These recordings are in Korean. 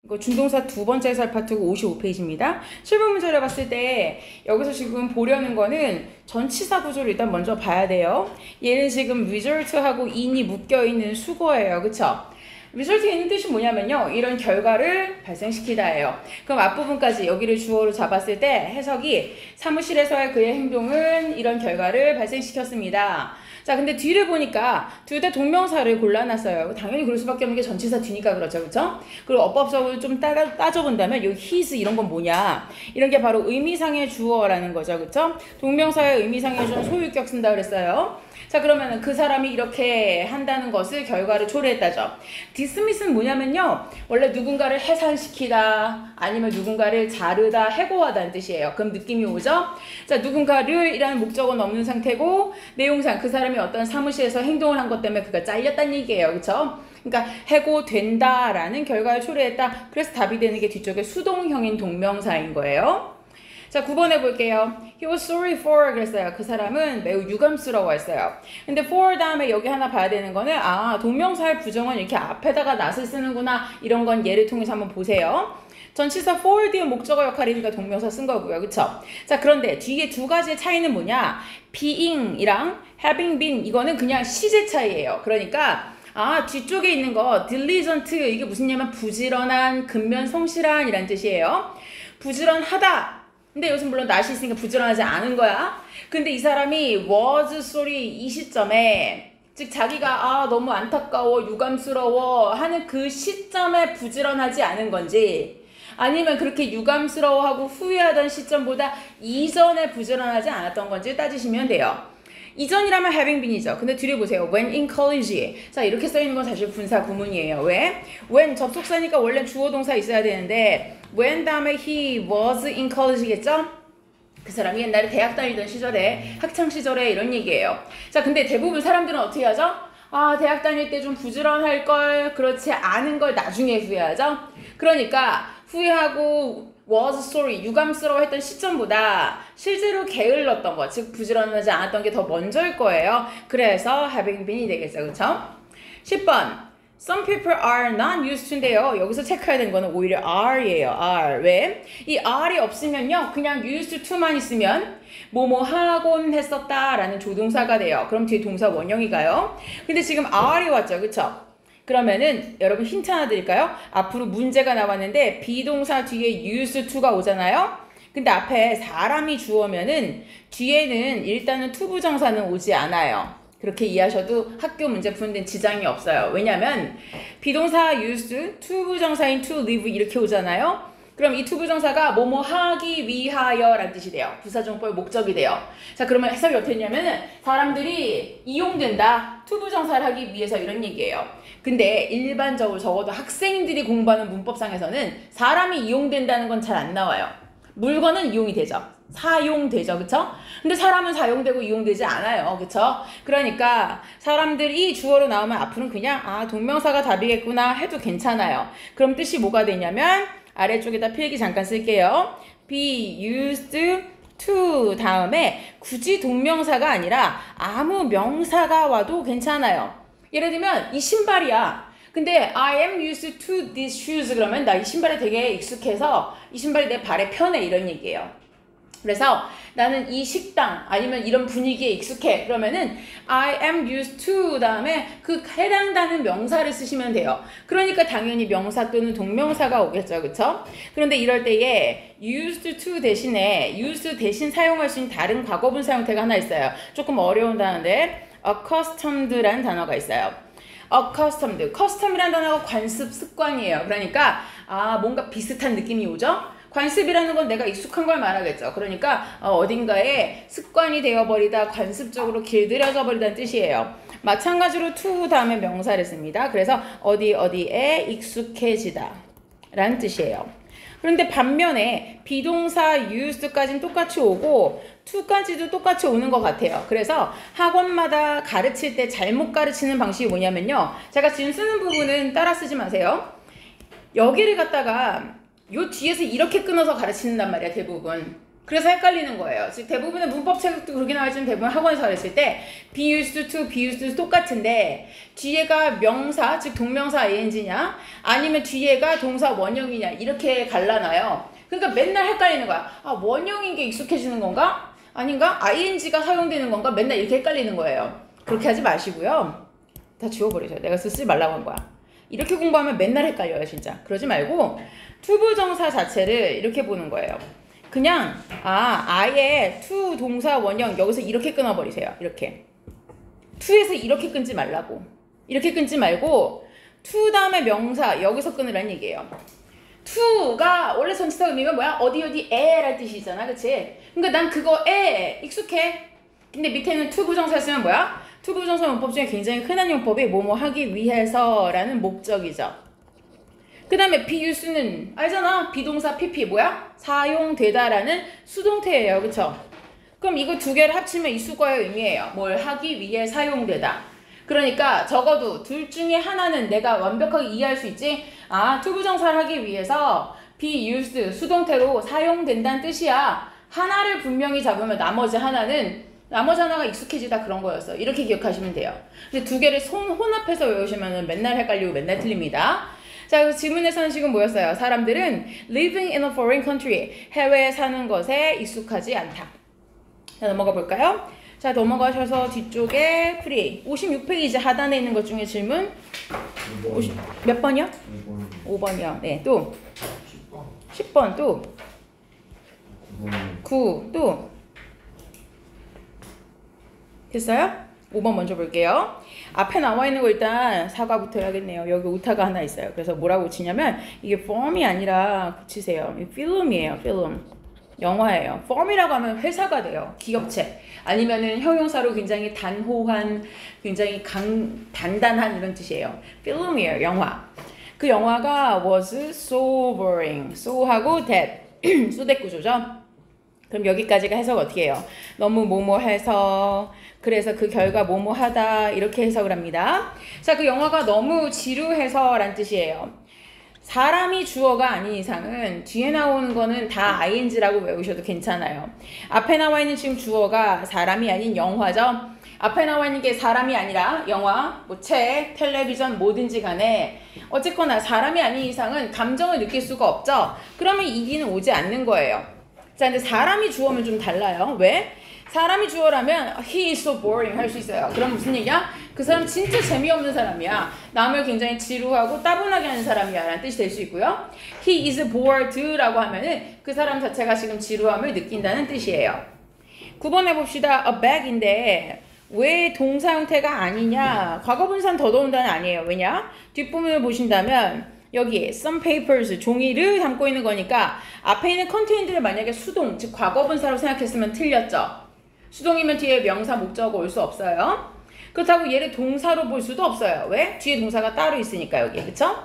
이거 중동사 두 번째 해설 파트고 55페이지입니다. 실무 문제를 봤을 때 여기서 지금 보려는 거는 전치사 구조를 일단 먼저 봐야 돼요. 얘는 지금 result하고 in이 묶여있는 수거예요. 그쵸? result에 있는 뜻이 뭐냐면요. 이런 결과를 발생시키다예요. 그럼 앞부분까지 여기를 주어로 잡았을 때 해석이 사무실에서의 그의 행동은 이런 결과를 발생시켰습니다. 자, 근데 뒤를 보니까 둘 다 동명사를 골라놨어요. 당연히 그럴 수밖에 없는 게 전치사 뒤니까 그렇죠. 그쵸? 그리고 어법적으로 좀 따져본다면 여기 his 이런 건 뭐냐? 이런 게 바로 의미상의 주어라는 거죠. 그쵸? 동명사의 의미상의 주어는 소유격 쓴다 그랬어요. 자, 그러면은 그 사람이 이렇게 한다는 것을 결과를 초래했다죠. dismiss는 뭐냐면요. 원래 누군가를 해산시키다 아니면 누군가를 자르다, 해고하다는 뜻이에요. 그럼 느낌이 오죠? 자, 누군가를 이라는 목적은 없는 상태고 내용상 그 사람이 어떤 사무실에서 행동을 한 것 때문에 그가 잘렸다는 얘기예요. 그쵸? 그러니까 해고된다라는 결과를 초래했다. 그래서 답이 되는 게 뒤쪽에 수동형인 동명사인 거예요. 자, 9번 해볼게요. He was sorry for 그랬어요. 그 사람은 매우 유감스러워했어요. 근데 for 다음에 여기 하나 봐야 되는 거는 동명사의 부정은 이렇게 앞에다가 낫을 쓰는구나. 이런 건 예를 통해서 한번 보세요. 전치사 for 뒤에 목적어 역할이니까 동명사 쓴 거고요. 그쵸? 자, 그런데 뒤에 두 가지의 차이는 뭐냐? being이랑 having been 이거는 그냥 시제 차이예요. 그러니까 뒤쪽에 있는 거 diligent 이게 무슨 냐면 부지런한, 근면 성실한 이란 뜻이에요. 부지런하다. 근데 요즘 물론 낫이 있으니까 부지런하지 않은 거야. 근데 이 사람이 was sorry 이 시점에 즉 자기가 너무 안타까워 유감스러워 하는 그 시점에 부지런하지 않은 건지 아니면 그렇게 유감스러워하고 후회하던 시점보다 이전에 부지런하지 않았던 건지 따지시면 돼요. 이전이라면 having been이죠. 근데 뒤를 보세요. When in college. 자, 이렇게 써있는 건 사실 분사 구문이에요. 왜? When 접속사니까 원래 주어 동사 있어야 되는데 when 다음에 he was in college겠죠? 그 사람이 옛날에 대학 다니던 시절에 학창 시절에 이런 얘기예요. 자, 근데 대부분 사람들은 어떻게 하죠? 대학 다닐 때 좀 부지런할 걸, 그렇지 않은 걸 나중에 후회하죠? 그러니까 후회하고 was sorry, 유감스러워했던 시점보다 실제로 게을렀던 것, 즉 부지런하지 않았던 게 더 먼저일 거예요. 그래서 having been이 되겠죠. 그쵸? 10번 Some people are not used to인데요. 여기서 체크해야 되는 거는 오히려 are예요. are. 왜? 이 are이 없으면요. 그냥 used to만 있으면 뭐뭐 하곤 했었다 라는 조동사가 돼요. 그럼 뒤에 동사 원형이 가요. 근데 지금 are이 왔죠. 그쵸? 그러면은 여러분 힌트 하나 드릴까요? 앞으로 문제가 나왔는데 비동사 뒤에 used to가 오잖아요. 근데 앞에 사람이 주어면은 뒤에는 일단은 투부정사는 오지 않아요. 그렇게 이해하셔도 학교 문제 푸는 데는 지장이 없어요. 왜냐면 비동사 used, 투부정사인 to live 이렇게 오잖아요. 그럼 이 투부정사가 뭐뭐 하기 위하여 라는 뜻이 돼요. 부사정보의 목적이 돼요. 자, 그러면 해석이 어떻게 했냐면은 사람들이 이용된다. 투부정사를 하기 위해서 이런 얘기예요. 근데 일반적으로 적어도 학생들이 공부하는 문법상에서는 사람이 이용된다는 건 잘 안 나와요. 물건은 이용이 되죠. 사용되죠. 그쵸? 근데 사람은 사용되고 이용되지 않아요. 그쵸? 그러니까 사람들이 주어로 나오면 앞으로는 그냥 동명사가 답이겠구나 해도 괜찮아요. 그럼 뜻이 뭐가 되냐면 아래쪽에다 필기 잠깐 쓸게요. be used to 다음에 굳이 동명사가 아니라 아무 명사가 와도 괜찮아요. 예를 들면 이 신발이야. 근데 I am used to these shoes 그러면 나 이 신발에 되게 익숙해서 이 신발이 내 발에 편해 이런 얘기예요. 그래서 나는 이 식당 아니면 이런 분위기에 익숙해 그러면은 I am used to 다음에 그 해당되는 명사를 쓰시면 돼요. 그러니까 당연히 명사 또는 동명사가 오겠죠. 그쵸? 그런데 이럴 때에 used to 대신에 used 대신 사용할 수 있는 다른 과거분사 형태가 하나 있어요. 조금 어려운 단어인데 accustomed라는 단어가 있어요. accustomed, custom이라는 단어가 관습, 습관이에요. 그러니까 뭔가 비슷한 느낌이 오죠? 관습이라는 건 내가 익숙한 걸 말하겠죠. 그러니까 어딘가에 습관이 되어버리다, 관습적으로 길들여져 버리다는 뜻이에요. 마찬가지로 to 다음에 명사를 씁니다. 그래서 어디에 익숙해지다 라는 뜻이에요. 그런데 반면에 비동사 used까지는 똑같이 오고 to까지도 똑같이 오는 것 같아요. 그래서 학원마다 가르칠 때 잘못 가르치는 방식이 뭐냐면요. 제가 지금 쓰는 부분은 따라 쓰지 마세요. 여기를 갖다가 요 뒤에서 이렇게 끊어서 가르치는단 말이야, 대부분. 그래서 헷갈리는 거예요. 즉 대부분의 문법 책도 그렇게 나와있지만 대부분 학원에서 가르칠 때 be used to, be used to 똑같은데 뒤에가 명사, 즉 동명사 ing냐 아니면 뒤에가 동사 원형이냐 이렇게 갈라놔요. 그러니까 맨날 헷갈리는 거야. 아, 원형인 게 익숙해지는 건가? 아닌가? ing가 사용되는 건가? 맨날 이렇게 헷갈리는 거예요. 그렇게 하지 마시고요. 다 지워버리세요. 내가 쓰지 말라고 한 거야. 이렇게 공부하면 맨날 헷갈려요, 진짜. 그러지 말고 투부정사 자체를 이렇게 보는 거예요. 그냥 아예 to 동사 원형 여기서 이렇게 끊어버리세요. 이렇게. to에서 이렇게 끊지 말라고. 이렇게 끊지 말고 to 다음에 명사 여기서 끊으라는 얘기예요. to가 원래 전치사 의미가 뭐야? 어디 에라는 뜻이잖아. 그치? 그러니까 난 그거 익숙해. 근데 밑에는 to 부정사 쓰면 뭐야? to 부정사 문법 중에 굉장히 흔한 용법이 뭐뭐 하기 위해서라는 목적이죠. 그 다음에 be used는 알잖아. 비동사 pp 뭐야? 사용되다라는 수동태예요. 그쵸? 그럼 이거 두 개를 합치면 이 수거의 의미예요. 뭘 하기 위해 사용되다. 그러니까 적어도 둘 중에 하나는 내가 완벽하게 이해할 수 있지. to 부정사를 하기 위해서 be used 수동태로 사용된다는 뜻이야. 하나를 분명히 잡으면 나머지 하나가 익숙해지다 그런 거였어. 이렇게 기억하시면 돼요. 근데 두 개를 혼합해서 외우시면 맨날 헷갈리고 맨날 틀립니다. 자, 그래서 지문에서는 지금 뭐였어요? 사람들은 living in a foreign country, 해외에 사는 것에 익숙하지 않다. 자, 넘어가 볼까요? 자, 넘어가셔서 뒤쪽에 프리 56페이지 하단에 있는 것 중에 질문 몇 번이요? 5번이요. 네, 또 10번 또 9, 또 됐어요? 5번 먼저 볼게요. 앞에 나와 있는 거 일단 사과부터 해야겠네요. 여기 오타가 하나 있어요. 그래서 뭐라고 고치냐면 이게 form이 아니라 고치세요. film이에요. film. 영화예요. firm이라고 하면 회사가 돼요. 기업체. 아니면은 형용사로 굉장히 단호한, 굉장히 단단한 이런 뜻이에요. film이에요. 영화. 그 영화가 was so boring. so하고 that. 소댓 구조죠. 그럼 여기까지가 해석 어떻게 해요? 너무 뭐뭐해서 그래서 그 결과 뭐뭐하다 이렇게 해석을 합니다. 자, 그 영화가 너무 지루해서 란 뜻이에요. 사람이 주어가 아닌 이상은 뒤에 나오는 거는 다 ing라고 외우셔도 괜찮아요. 앞에 나와 있는 지금 주어가 사람이 아닌 영화죠. 앞에 나와 있는 게 사람이 아니라 영화, 뭐 책, 텔레비전 뭐든지 간에 어쨌거나 사람이 아닌 이상은 감정을 느낄 수가 없죠. 그러면 이기는 오지 않는 거예요. 자, 근데 사람이 주어면 좀 달라요. 왜? 사람이 주어라면 he is so boring 할 수 있어요. 그럼 무슨 얘기야? 그 사람 진짜 재미없는 사람이야. 남을 굉장히 지루하고 따분하게 하는 사람이야 라는 뜻이 될 수 있고요. he is bored 라고 하면은 그 사람 자체가 지금 지루함을 느낀다는 뜻이에요. 9번 해봅시다. a bag인데 왜 동사 형태가 아니냐? 과거분사는 더더군다는 아니에요. 왜냐? 뒷부분을 보신다면 여기에 some papers, 종이를 담고 있는 거니까 앞에 있는 contained를 만약에 수동, 즉 과거분사로 생각했으면 틀렸죠. 수동이면 뒤에 명사, 목적어 올 수 없어요. 그렇다고 얘를 동사로 볼 수도 없어요. 왜? 뒤에 동사가 따로 있으니까 여기. 그쵸?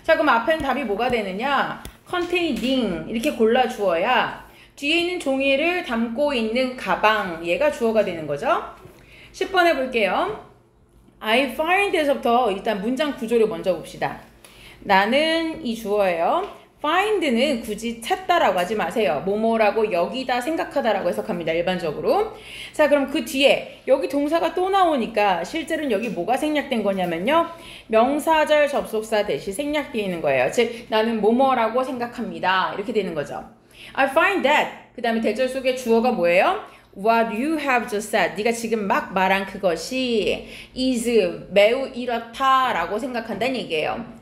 자, 그럼 앞에는 답이 뭐가 되느냐? containing 이렇게 골라주어야 뒤에 있는 종이를 담고 있는 가방, 얘가 주어가 되는 거죠. 10번 해볼게요. I find에서부터 일단 문장 구조를 먼저 봅시다. 나는 이 주어예요. find는 굳이 찾다라고 하지 마세요. 뭐뭐라고 여기다 생각하다라고 해석합니다. 일반적으로. 자, 그럼 그 뒤에 여기 동사가 또 나오니까 실제로는 여기 뭐가 생략된 거냐면요. 명사절 접속사 대신 생략되어 있는 거예요. 즉 나는 뭐뭐라고 생각합니다. 이렇게 되는 거죠. I find that. 그 다음에 대절 속에 주어가 뭐예요? What you have just said. 네가 지금 막 말한 그것이 is 매우 이렇다 라고 생각한다는 얘기예요.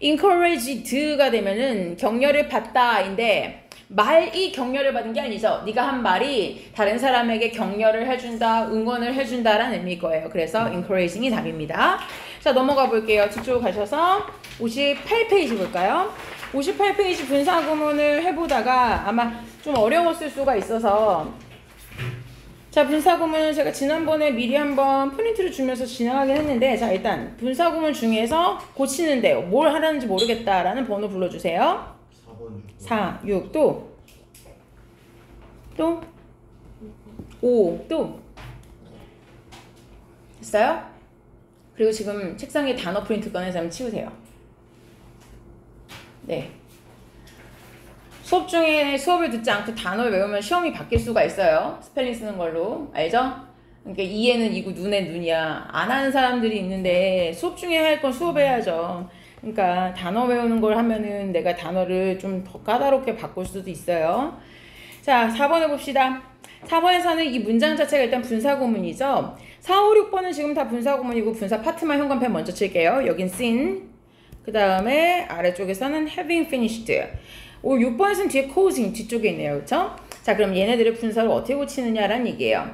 encouraged가 되면은 격려를 받다인데 말이 격려를 받은 게 아니죠. 네가 한 말이 다른 사람에게 격려를 해준다, 응원을 해준다라는 의미일 거예요. 그래서 encouraging이 답입니다. 자, 넘어가 볼게요. 뒤쪽으로 가셔서 58페이지 볼까요? 58페이지 분사 구문을 해보다가 아마 좀 어려웠을 수가 있어서 자, 분사구문은 제가 지난번에 미리 한번 프린트를 주면서 진행하긴 했는데 자, 일단 분사구문 중에서 고치는데요. 뭘 하라는지 모르겠다라는 번호 불러주세요. 4번 4, 6, 또 5, 또 됐어요? 그리고 지금 책상에 단어 프린트 꺼내서 한번 치우세요. 네. 수업 중에 수업을 듣지 않고 단어를 외우면 시험이 바뀔 수가 있어요. 스펠링 쓰는 걸로. 알죠? 그러니까 이에는 이고 눈에 눈이야. 안 하는 사람들이 있는데 수업 중에 할 건 수업해야죠. 그러니까 단어 외우는 걸 하면은 내가 단어를 좀 더 까다롭게 바꿀 수도 있어요. 자, 4번 해봅시다. 4번에서는 이 문장 자체가 일단 분사구문이죠. 4, 5, 6번은 지금 다 분사구문이고 분사 파트만 현관펜 먼저 칠게요. 여긴 seen. 그 다음에 아래쪽에서는 having finished. 6번에서는 뒤에 causing 뒤쪽에 있네요. 그쵸? 자, 그럼 얘네들의 분사를 어떻게 고치느냐라는 얘기예요.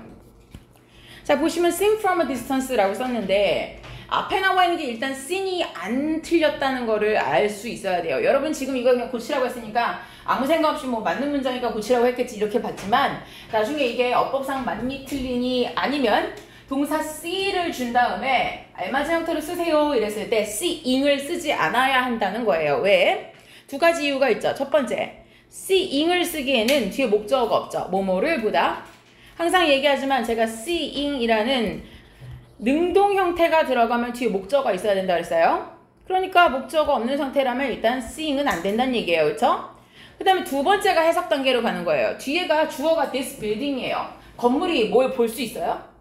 자, 보시면 seen from a distance라고 썼는데 앞에 나와 있는 게 일단 seen이 안 틀렸다는 거를 알 수 있어야 돼요. 여러분 지금 이거 그냥 고치라고 했으니까 아무 생각 없이 뭐 맞는 문장이니까 고치라고 했겠지 이렇게 봤지만 나중에 이게 어법상 맞니 틀리니 아니면 동사 see를 준 다음에 알맞은 형태로 쓰세요 이랬을 때 seeing을 쓰지 않아야 한다는 거예요. 왜? 두 가지 이유가 있죠. 첫 번째, seeing을 쓰기에는 뒤에 목적어가 없죠. 뭐뭐를 보다. 항상 얘기하지만 제가 seeing이라는 능동 형태가 들어가면 뒤에 목적어가 있어야 된다 그랬어요. 그러니까 목적어 없는 상태라면 일단 seeing은 안 된다는 얘기예요. 그쵸? 그 다음에 두 번째가 해석 단계로 가는 거예요. 뒤에가 주어가 this building이에요. 건물이 뭘 볼 수 있어요?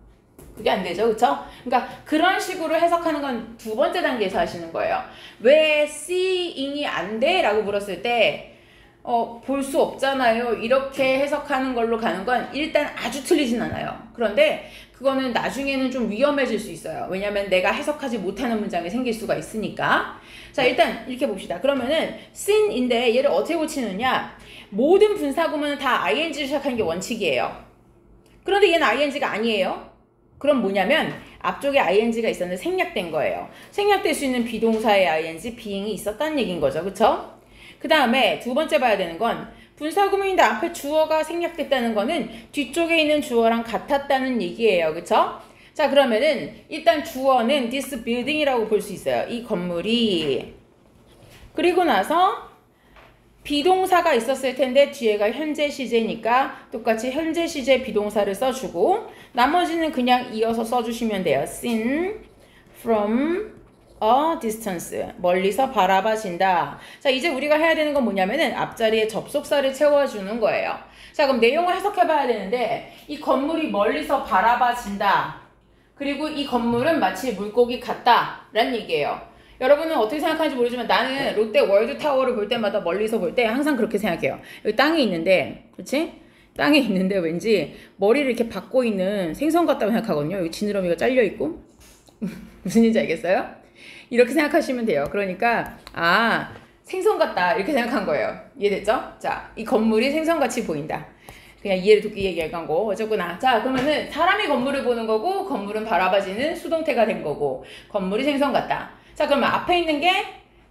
그게 안 되죠. 그쵸? 그러니까 그런 식으로 해석하는 건 두 번째 단계에서 하시는 거예요. 왜 seeing이 안 돼? 라고 물었을 때 볼 수 없잖아요. 이렇게 해석하는 걸로 가는 건 일단 아주 틀리진 않아요. 그런데 그거는 나중에는 좀 위험해질 수 있어요. 왜냐면 내가 해석하지 못하는 문장이 생길 수가 있으니까. 자, 일단 이렇게 봅시다. 그러면은 seen인데 얘를 어떻게 고치느냐? 모든 분사구문은 다 ing로 시작하는 게 원칙이에요. 그런데 얘는 ing가 아니에요. 그럼 뭐냐면 앞쪽에 ing가 있었는데 생략된 거예요. 생략될 수 있는 비동사의 ing, being이 있었다는 얘기인 거죠. 그쵸? 그 다음에 두 번째 봐야 되는 건 분사구문인데 앞에 주어가 생략됐다는 거는 뒤쪽에 있는 주어랑 같았다는 얘기예요. 그쵸? 자, 그러면은 일단 주어는 this building이라고 볼 수 있어요. 이 건물이. 그리고 나서 비동사가 있었을 텐데 뒤에가 현재 시제니까 똑같이 현재 시제 비동사를 써주고 나머지는 그냥 이어서 써주시면 돼요. seen from a distance. 멀리서 바라봐진다. 자, 이제 우리가 해야 되는 건 뭐냐면은 앞자리에 접속사를 채워주는 거예요. 자, 그럼 내용을 해석해봐야 되는데 이 건물이 멀리서 바라봐진다. 그리고 이 건물은 마치 물고기 같다. 라는 얘기예요. 여러분은 어떻게 생각하는지 모르지만 나는 롯데 월드타워를 볼 때마다 멀리서 볼 때 항상 그렇게 생각해요. 여기 땅에 있는데, 그렇지? 땅에 있는데 왠지 머리를 이렇게 박고 있는 생선 같다고 생각하거든요. 여기 지느러미가 잘려있고. 무슨 얘기인지 알겠어요? 이렇게 생각하시면 돼요. 그러니까 생선 같다 이렇게 생각한 거예요. 이해됐죠? 자, 이 건물이 생선같이 보인다. 그냥 이해를 돕기 얘기할 거고 어쨌거나. 자, 그러면은 사람이 건물을 보는 거고 건물은 바라봐지는 수동태가 된 거고 건물이 생선 같다. 자, 그러면 앞에 있는 게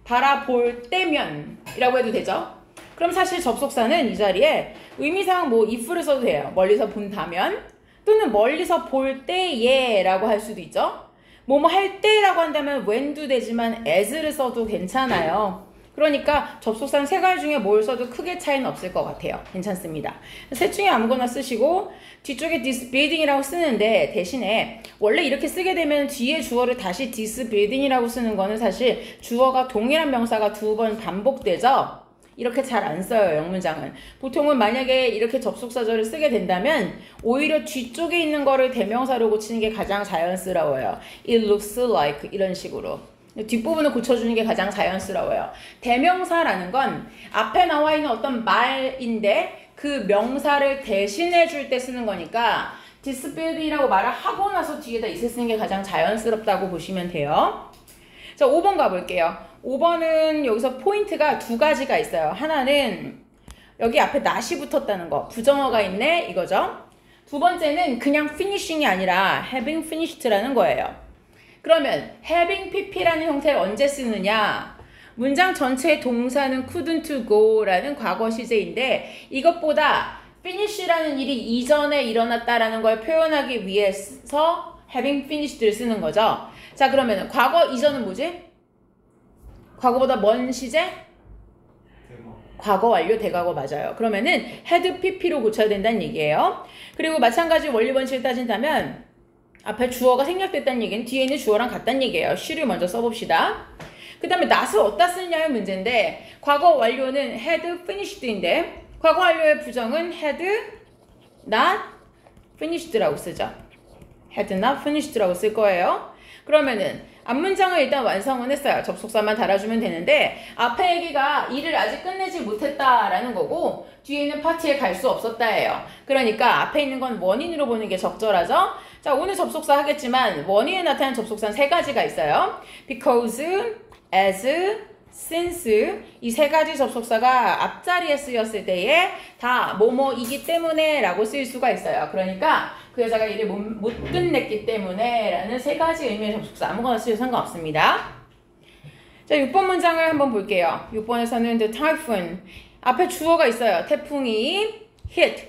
바라볼 때면이라고 해도 되죠? 그럼 사실 접속사는 이 자리에 의미상 뭐 if를 써도 돼요. 멀리서 본다면 또는 멀리서 볼 때에 라고 할 수도 있죠. 뭐뭐 할 때라고 한다면 when도 되지만 as를 써도 괜찮아요. 그러니까 접속사는 세 가지 중에 뭘 써도 크게 차이는 없을 것 같아요. 괜찮습니다. 셋 중에 아무거나 쓰시고 뒤쪽에 this building이라고 쓰는데 대신에 원래 이렇게 쓰게 되면 뒤에 주어를 다시 this building이라고 쓰는 거는 사실 주어가 동일한 명사가 두 번 반복되죠. 이렇게 잘 안 써요. 영문장은. 보통은 만약에 이렇게 접속사절을 쓰게 된다면 오히려 뒤쪽에 있는 거를 대명사로 고치는 게 가장 자연스러워요. It looks like 이런 식으로. 뒷부분을 고쳐주는 게 가장 자연스러워요. 대명사라는 건 앞에 나와 있는 어떤 말인데 그 명사를 대신해 줄 때 쓰는 거니까 this building이라고 말을 하고 나서 뒤에다 is 쓰는 게 가장 자연스럽다고 보시면 돼요. 자, 5번 가볼게요. 5번은 여기서 포인트가 두 가지가 있어요. 하나는 여기 앞에 not이 붙었다는 거. 부정어가 있네 이거죠. 두 번째는 그냥 finishing이 아니라 having finished라는 거예요. 그러면 having pp라는 형태를 언제 쓰느냐? 문장 전체의 동사는 couldn't go라는 과거 시제인데 이것보다 finish라는 일이 이전에 일어났다라는 걸 표현하기 위해서 having finished를 쓰는 거죠. 자, 그러면 과거 이전은 뭐지? 과거보다 먼 시제? 과거 완료 대과거 맞아요. 그러면은 had pp로 고쳐야 된다는 얘기예요. 그리고 마찬가지 원리 원칙을 따진다면 앞에 주어가 생략됐다는 얘기는 뒤에 있는 주어랑 같다는 얘기예요. she를 먼저 써봅시다. 그 그 다음에 not을 어디다 쓰느냐의 문제인데 과거 완료는 had finished인데 과거 완료의 부정은 had not finished라고 쓰죠. had not finished라고 쓸 거예요. 그러면은 앞문장을 일단 완성은 했어요. 접속사만 달아주면 되는데 앞에 얘기가 일을 아직 끝내지 못했다라는 거고 뒤에 있는 파티에 갈 수 없었다예요. 그러니까 앞에 있는 건 원인으로 보는 게 적절하죠. 자, 오늘 접속사 하겠지만 원인에 나타나는 접속사는 세 가지가 있어요. because, as, since 이 세 가지 접속사가 앞자리에 쓰였을 때에 다 뭐뭐이기 때문에 라고 쓰일 수가 있어요. 그러니까 그 여자가 일을 못 끝냈기 때문에 라는 세 가지 의미의 접속사 아무거나 쓰셔도 상관없습니다. 자, 6번 문장을 한번 볼게요. 6번에서는 the typhoon 앞에 주어가 있어요. 태풍이 hit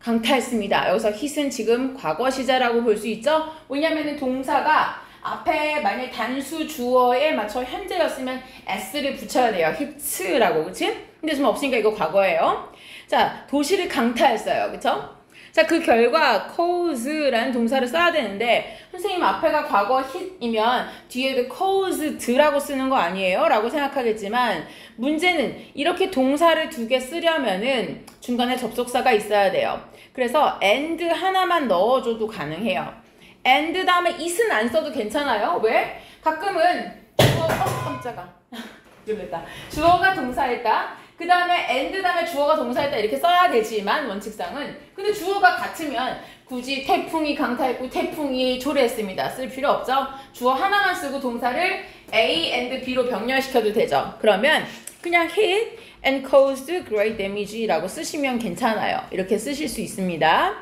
강타했습니다. 여기서 hit은 지금 과거 시제라고 볼 수 있죠. 왜냐면은 동사가 앞에 만약 단수 주어에 맞춰 현재였으면 s를 붙여야 돼요. hit라고, 그치? 근데 지금 없으니까 이거 과거예요. 자, 도시를 강타했어요. 그쵸? 자, 그 결과 cause라는 동사를 써야 되는데 선생님 앞에가 과거 hit이면 뒤에도 caused라고 쓰는 거 아니에요? 라고 생각하겠지만 문제는 이렇게 동사를 두 개 쓰려면은 중간에 접속사가 있어야 돼요. 그래서 and 하나만 넣어줘도 가능해요. and 다음에 it은 안 써도 괜찮아요. 왜? 가끔은 깜짝아. 놀랬다. 주어가 동사일까? 그 다음에 and 다음에 주어가 동사했다 이렇게 써야 되지만 원칙상은 근데 주어가 같으면 굳이 태풍이 강타했고 태풍이 조례했습니다 쓸 필요 없죠. 주어 하나만 쓰고 동사를 A and B로 병렬시켜도 되죠. 그러면 그냥 hit and caused great damage 라고 쓰시면 괜찮아요. 이렇게 쓰실 수 있습니다.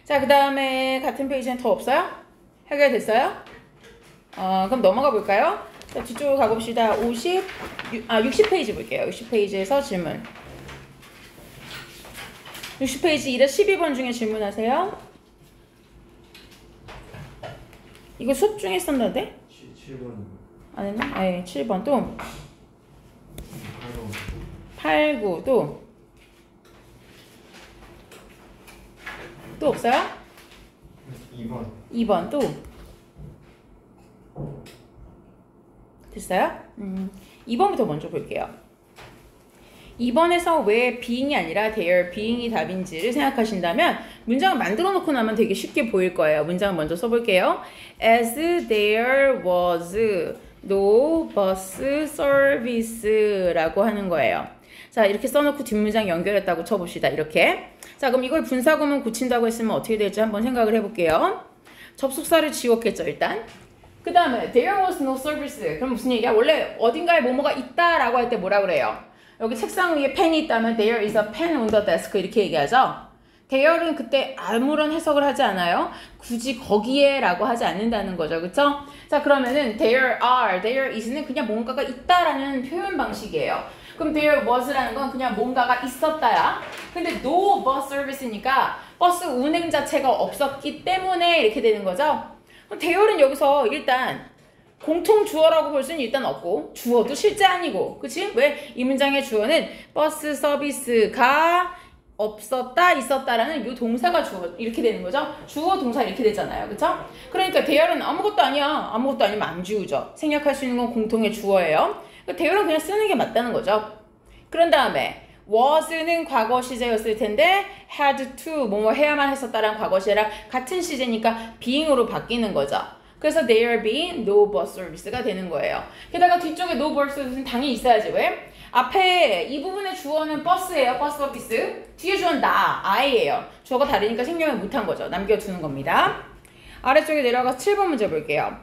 자, 그 다음에 같은 페이지는 더 없어요? 해결됐어요? 그럼 넘어가 볼까요? 자, 뒤쪽으로 가봅시다. 60페이지 볼게요. 60페이지에서 질문. 60페이지 1에 12번 중에 질문하세요. 이거 수업 중에 썼는데? 7번. 안 했나? 네, 7번 또. 8, 9 또. 또 없어요? 2번. 2번 또. 됐어요? 2번부터 먼저 볼게요. 2번에서 왜 being이 아니라 their being이 답인지를 생각하신다면 문장을 만들어 놓고 나면 되게 쉽게 보일 거예요. 문장을 먼저 써볼게요. As there was no bus service라고 하는 거예요. 자, 이렇게 써놓고 뒷문장 연결했다고 쳐봅시다. 이렇게. 자, 그럼 이걸 분사구문 고친다고 했으면 어떻게 될지 한번 생각을 해볼게요. 접속사를 지웠겠죠, 일단. 그 다음에 there was no service. 그럼 무슨 얘기야? 원래 어딘가에 뭐뭐가 있다라고 할 때 뭐라 그래요? 여기 책상 위에 펜이 있다면 there is a pen on the desk 이렇게 얘기하죠? there는 그때 아무런 해석을 하지 않아요. 굳이 거기에 라고 하지 않는다는 거죠. 그쵸? 자, 그러면은 there are, there is는 그냥 뭔가가 있다라는 표현 방식이에요. 그럼 there was라는 건 그냥 뭔가가 있었다야. 근데 no bus service니까 버스 운행 자체가 없었기 때문에 이렇게 되는 거죠. 대열은 여기서 일단 공통 주어라고 볼 수는 일단 없고 주어도 실제 아니고 그치? 왜? 이 문장의 주어는 버스 서비스가 없었다 있었다라는 이 동사가 주어 이렇게 되는 거죠. 주어 동사 이렇게 되잖아요. 그쵸? 그러니까 대열은 아무것도 아니야. 아무것도 아니면 안 지우죠. 생략할 수 있는 건 공통의 주어예요. 그러니까 대열은 그냥 쓰는 게 맞다는 거죠. 그런 다음에 was는 과거 시제였을 텐데 had to 뭐뭐 해야만 했었다라는 과거 시제랑 같은 시제니까 being으로 바뀌는 거죠. 그래서 there being no bus service가 되는 거예요. 게다가 뒤쪽에 no bus service는 당연히 있어야지. 왜? 앞에 이 부분의 주어는 버스예요. 버스 서비스. 뒤에 주어는 I예요. 주어가 다르니까 생략을 못한 거죠. 남겨두는 겁니다. 아래쪽에 내려가서 7번 문제 볼게요.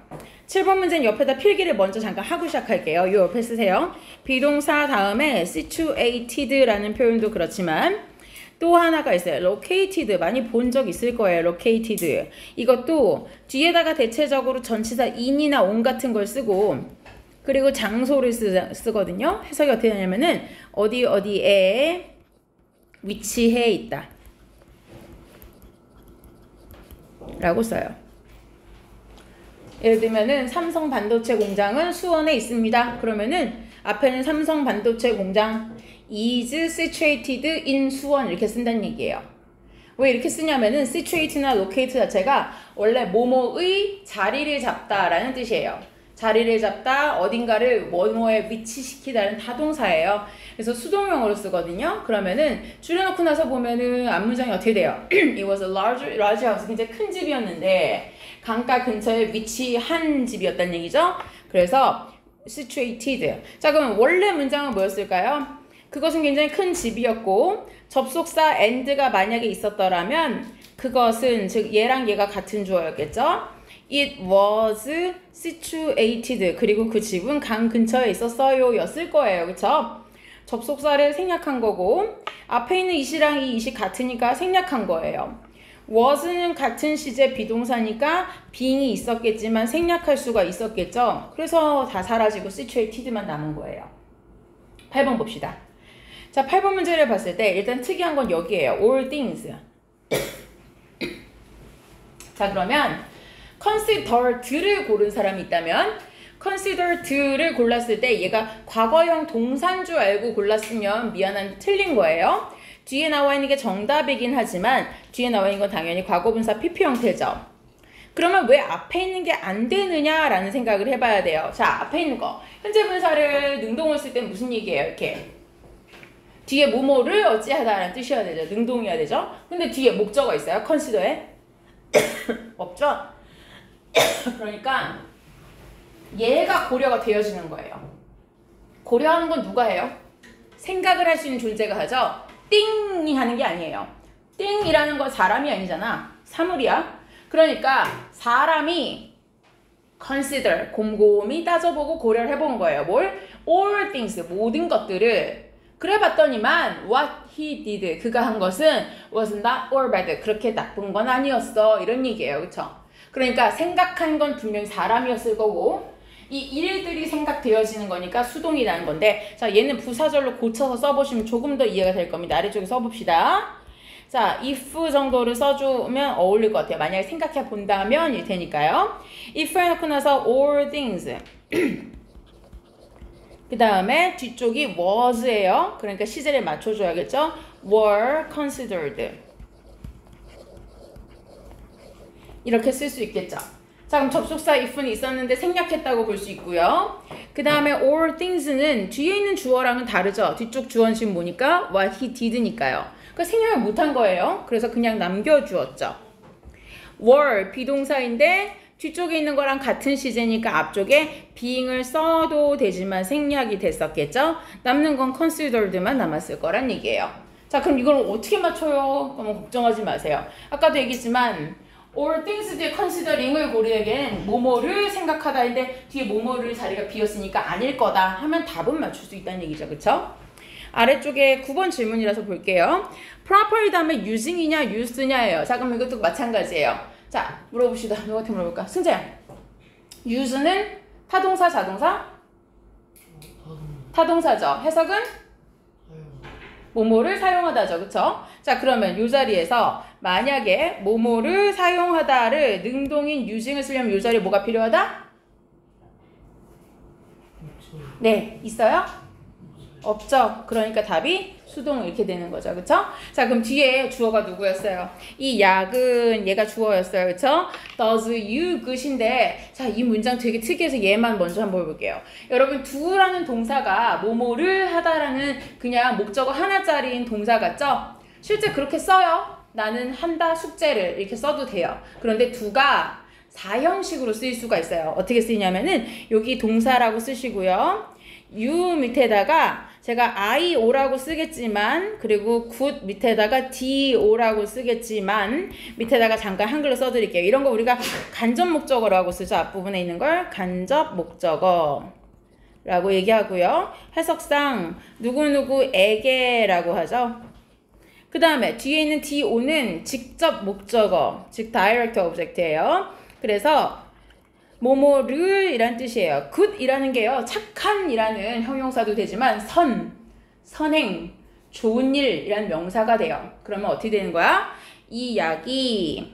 7번 문제는 옆에다 필기를 먼저 잠깐 하고 시작할게요. 이 옆에 쓰세요. 비동사 다음에 situated라는 표현도 그렇지만 또 하나가 있어요. located 많이 본 적 있을 거예요. located 이것도 뒤에다가 대체적으로 전치사 in이나 on 같은 걸 쓰고 그리고 장소를 쓰거든요. 해석이 어떻게 되냐면은 어디에 위치해 있다 라고 써요. 예를 들면은 삼성 반도체 공장은 수원에 있습니다. 그러면은 앞에는 삼성 반도체 공장 is situated in 수원 이렇게 쓴다는 얘기예요. 왜 이렇게 쓰냐면은 situated나 locate 자체가 원래 뭐뭐의 자리를 잡다라는 뜻이에요. 자리를 잡다, 어딘가를 뭐뭐에 위치시키다는 타동사예요. 그래서 수동형으로 쓰거든요. 그러면은 줄여놓고 나서 보면은 앞문장이 어떻게 돼요? It was a large house. 굉장히 큰 집이었는데 강가 근처에 위치한 집이었다는 얘기죠. 그래서 situated. 자, 그럼 원래 문장은 뭐였을까요? 그것은 굉장히 큰 집이었고 접속사 and가 만약에 있었더라면 그것은 즉 얘랑 얘가 같은 주어였겠죠. It was situated. 그리고 그 집은 강 근처에 있었어요 였을 거예요. 그쵸? 접속사를 생략한 거고 앞에 있는 it이랑 이 it이 같으니까 생략한 거예요. was는 같은 시제 비동사니까 being이 있었겠지만 생략할 수가 있었겠죠. 그래서 다 사라지고 situated만 남은 거예요. 8번 봅시다. 자, 8번 문제를 봤을 때 일단 특이한 건 여기에요. all things. 자, 그러면 considered를 고른 사람이 있다면 considered를 골랐을 때 얘가 과거형 동사인 줄 알고 골랐으면 미안한데 틀린 거예요. 뒤에 나와 있는 게 정답이긴 하지만 뒤에 나와 있는 건 당연히 과거분사 PP 형태죠. 그러면 왜 앞에 있는 게 안 되느냐라는 생각을 해봐야 돼요. 자, 앞에 있는 거 현재 분사를 능동을 쓸 때 무슨 얘기예요? 이렇게 뒤에 뭐뭐를 어찌하다라는 뜻이어야 되죠. 능동이어야 되죠. 근데 뒤에 목적어 있어요? consider에? 없죠? 그러니까 얘가 고려가 되어지는 거예요. 고려하는 건 누가 해요? 생각을 할 수 있는 존재가 하죠. 띵이 하는 게 아니에요. 띵이라는 건 사람이 아니잖아. 사물이야. 그러니까 사람이 consider, 곰곰이 따져보고 고려를 해본 거예요. 뭘? all things, 모든 것들을. 그래 봤더니만 what he did, 그가 한 것은 was not all bad, 그렇게 나쁜 건 아니었어. 이런 얘기예요. 그쵸? 그러니까 생각한 건 분명히 사람이었을 거고 이 일들이 생각되어지는 거니까 수동이라는 건데 자, 얘는 부사절로 고쳐서 써보시면 조금 더 이해가 될 겁니다. 아래쪽에 써봅시다. 자, if 정도를 써주면 어울릴 것 같아요. 만약에 생각해 본다면 일 테니까요. if 해놓고 나서 all things 그 다음에 뒤쪽이 was예요. 그러니까 시제를 맞춰줘야겠죠. were considered 이렇게 쓸 수 있겠죠. 자, 그럼 접속사 if는 있었는데 생략했다고 볼 수 있고요. 그 다음에 all things는 뒤에 있는 주어랑은 다르죠. 뒤쪽 주어는 지금 뭐니까? what he did니까요. 그러니까 생략을 못한 거예요. 그래서 그냥 남겨주었죠. were 비동사인데 뒤쪽에 있는 거랑 같은 시제니까 앞쪽에 being을 써도 되지만 생략이 됐었겠죠. 남는 건 considered만 남았을 거란 얘기예요. 자, 그럼 이걸 어떻게 맞춰요? 너무 걱정하지 마세요. 아까도 얘기했지만 all things 뒤에 considering을 고르기엔 뭐뭐를 생각하다인데 뒤에 뭐뭐를 자리가 비었으니까 아닐 거다 하면 답은 맞출 수 있다는 얘기죠. 그쵸? 아래쪽에 9번 질문이라서 볼게요. properly 다음에 using이냐 used냐예요. 자, 그럼 이것도 마찬가지예요. 자, 물어봅시다. 누구한테 물어볼까? 승재야. use는 타동사, 자동사? 타동사죠. 해석은? 뭐뭐를 사용하다죠. 그쵸? 자, 그러면 이 자리에서 만약에 뭐뭐를 사용하다를 능동인 using을 쓰려면 이 자리에 뭐가 필요하다? 네, 있어요? 없죠. 그러니까 답이 수동 이렇게 되는 거죠. 그쵸? 자, 그럼 뒤에 주어가 누구였어요? 이 약은 얘가 주어였어요. 그쵸? does you good인데 자, 이 문장 되게 특이해서 얘만 먼저 한번 볼게요. 여러분 do라는 동사가 뭐뭐를 하다라는 그냥 목적어 하나짜리인 동사 같죠? 실제 그렇게 써요. 나는 한다 숙제를 이렇게 써도 돼요. 그런데 do가 사형식으로 쓰일 수가 있어요. 어떻게 쓰이냐면은 여기 동사라고 쓰시고요. you 밑에다가 제가 IO라고 쓰겠지만 그리고 good 밑에다가 DO라고 쓰겠지만 밑에다가 잠깐 한글로 써드릴게요. 이런 거 우리가 간접 목적어라고 쓰죠. 앞부분에 있는 걸 간접 목적어라고 얘기하고요. 해석상 누구누구에게라고 하죠. 그 다음에 뒤에 있는 DO는 직접 목적어, 즉 direct object예요. 그래서 뭐뭐를 이란 뜻이에요. good이라는 게요. 착한이라는 형용사도 되지만 선행, 좋은 일이라는 명사가 돼요. 그러면 어떻게 되는 거야? 이 약이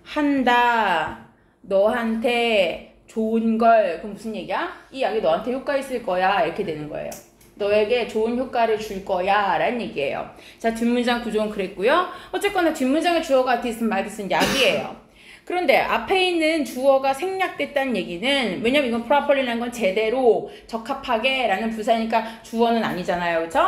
한다, 너한테 좋은 걸. 그럼 무슨 얘기야? 이 약이 너한테 효과 있을 거야. 이렇게 되는 거예요. 너에게 좋은 효과를 줄 거야 라는 얘기예요. 자, 뒷문장 구조는 그랬고요. 어쨌거나 뒷문장의 주어가 this, 말this는 약이에요. 그런데 앞에 있는 주어가 생략됐다는 얘기는, 왜냐면 이건 properly라는 건 제대로, 적합하게 라는 부사니까 주어는 아니잖아요. 그쵸?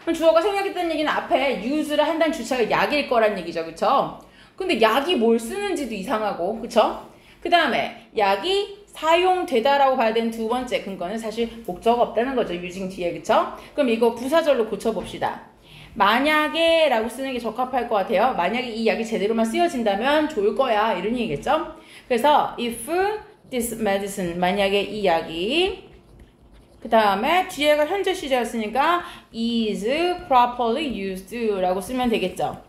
그럼 주어가 생략됐다는 얘기는 앞에 use를 한다는 주체가 약일 거란 얘기죠. 그쵸? 근데 약이 뭘 쓰는지도 이상하고, 그쵸? 그 다음에 약이 사용되다라고 봐야 되는 두 번째 근거는 사실 목적어 없다는 거죠. using 뒤에. 그쵸? 그럼 이거 부사절로 고쳐봅시다. 만약에 라고 쓰는 게 적합할 것 같아요. 만약에 이 약이 제대로만 쓰여진다면 좋을 거야, 이런 얘기겠죠. 그래서 if this medicine, 만약에 이 약이, 그 다음에 뒤에가 현재 시제였으니까 is properly used 라고 쓰면 되겠죠.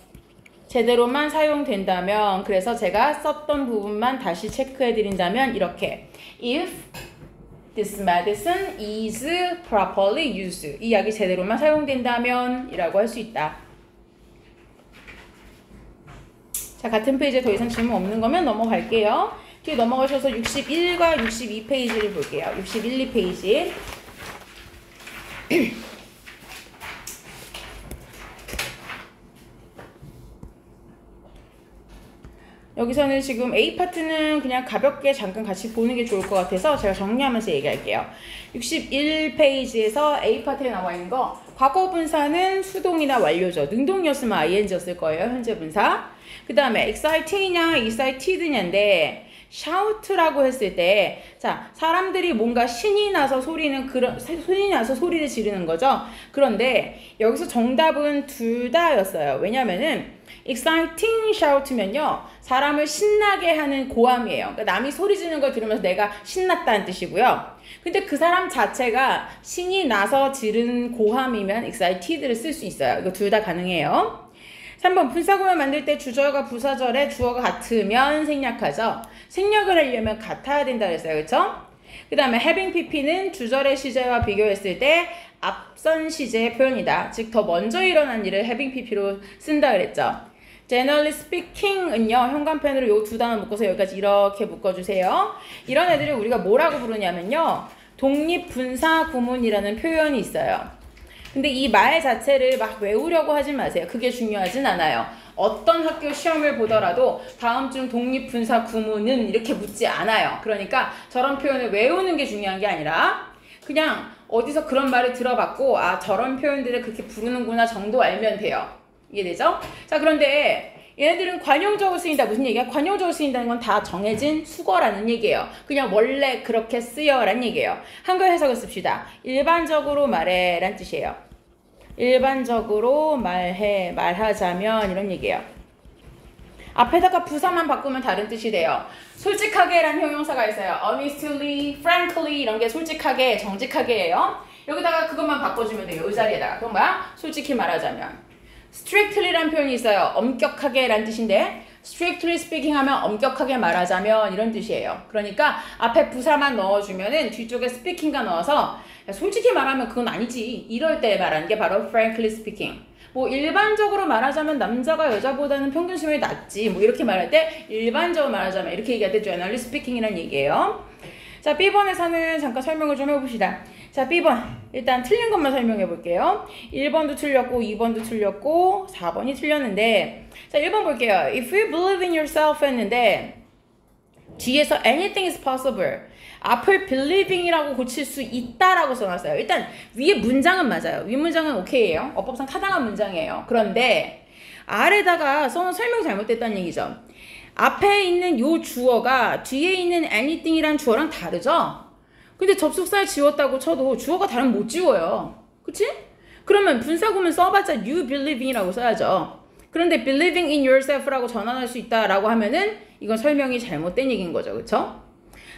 제대로만 사용된다면, 그래서 제가 썼던 부분만 다시 체크해 드린다면 이렇게 if this medicine is properly used, 이 약이 제대로만 사용된다면 이라고 할 수 있다. 자, 같은 페이지에 더 이상 질문 없는 거면 넘어갈게요. 뒤에 넘어가셔서 61과 62페이지를 볼게요. 61, 2페이지. 여기서는 지금 A파트는 그냥 가볍게 잠깐 같이 보는 게 좋을 것 같아서 제가 정리하면서 얘기할게요. 61페이지에서 A파트에 나와 있는 거, 과거 분사는 수동이나 완료죠. 능동이었으면 ing였을 거예요. 현재 분사. 그 다음에 excited냐 excited냐인데, shout라고 했을 때, 자, 사람들이 뭔가 신이 나서 소리를 지르는 거죠. 그런데 여기서 정답은 둘 다였어요. 왜냐면은 exciting shout면요, 사람을 신나게 하는 고함이에요. 그러니까 남이 소리 지르는 걸 들으면서 내가 신났다는 뜻이고요. 근데 그 사람 자체가 신이 나서 지르는 고함이면 excited를 쓸 수 있어요. 이거 둘 다 가능해요. 3번, 분사구문 만들 때 주절과 부사절에 주어가 같으면 생략하죠. 생략을 하려면 같아야 된다 그랬어요. 그쵸? 그 다음에 having pp는 주절의 시제와 비교했을 때 앞선 시제의 표현이다. 즉, 더 먼저 일어난 일을 having pp로 쓴다 그랬죠. generally speaking은요, 현관펜으로 요 두 단어 묶어서 여기까지 이렇게 묶어주세요. 이런 애들을 우리가 뭐라고 부르냐면요, 독립분사구문이라는 표현이 있어요. 근데 이 말 자체를 막 외우려고 하지 마세요. 그게 중요하진 않아요. 어떤 학교 시험을 보더라도 다음 중 독립분사구문은 이렇게 묻지 않아요. 그러니까 저런 표현을 외우는 게 중요한 게 아니라 그냥 어디서 그런 말을 들어봤고, 아, 저런 표현들을 그렇게 부르는구나 정도 알면 돼요. 이해되죠? 자, 그런데 얘네들은 관용적으로 쓰인다. 무슨 얘기야? 관용적으로 쓰인다는 건 다 정해진 수거라는 얘기예요. 그냥 원래 그렇게 쓰여 라는 얘기예요. 한글 해석을 씁시다. 일반적으로 말해 라는 뜻이에요. 일반적으로 말하자면 이런 얘기예요. 앞에다가 부사만 바꾸면 다른 뜻이 돼요. 솔직하게 라는 형용사가 있어요. honestly, frankly 이런 게 솔직하게, 정직하게예요. 여기다가 그것만 바꿔주면 돼요. 이 자리에다가. 그럼 뭐야? 솔직히 말하자면. strictly라는 표현이 있어요. 엄격하게 라는 뜻인데, strictly speaking 하면 엄격하게 말하자면 이런 뜻이에요. 그러니까 앞에 부사만 넣어주면은 뒤쪽에 speaking가 넣어서, 야, 솔직히 말하면 그건 아니지, 이럴 때 말하는 게 바로 frankly speaking. 뭐 일반적으로 말하자면 남자가 여자보다는 평균 수명이 낮지, 뭐 이렇게 말할 때 일반적으로 말하자면 이렇게 얘기할 때 generally speaking이라는 얘기예요. 자, B번에서는 잠깐 설명을 좀 해봅시다. 자, B번. 일단 틀린 것만 설명해 볼게요. 1번도 틀렸고, 2번도 틀렸고, 4번이 틀렸는데, 자, 1번 볼게요. If you believe in yourself 했는데, 뒤에서 anything is possible. 앞을 believing이라고 고칠 수 있다라고 써놨어요. 일단, 위에 문장은 맞아요. 위 문장은 오케이예요. 어법상 타당한 문장이에요. 그런데, 아래다가 써놓은 설명이 잘못됐다는 얘기죠. 앞에 있는 요 주어가 뒤에 있는 anything이란 주어랑 다르죠? 근데 접속사를 지웠다고 쳐도 주어가 다르면 못 지워요. 그치? 그러면 분사구문 써봤자 you believing이라고 써야죠. 그런데 believing in yourself라고 전환할 수 있다라고 하면은 이건 설명이 잘못된 얘기인 거죠. 그쵸?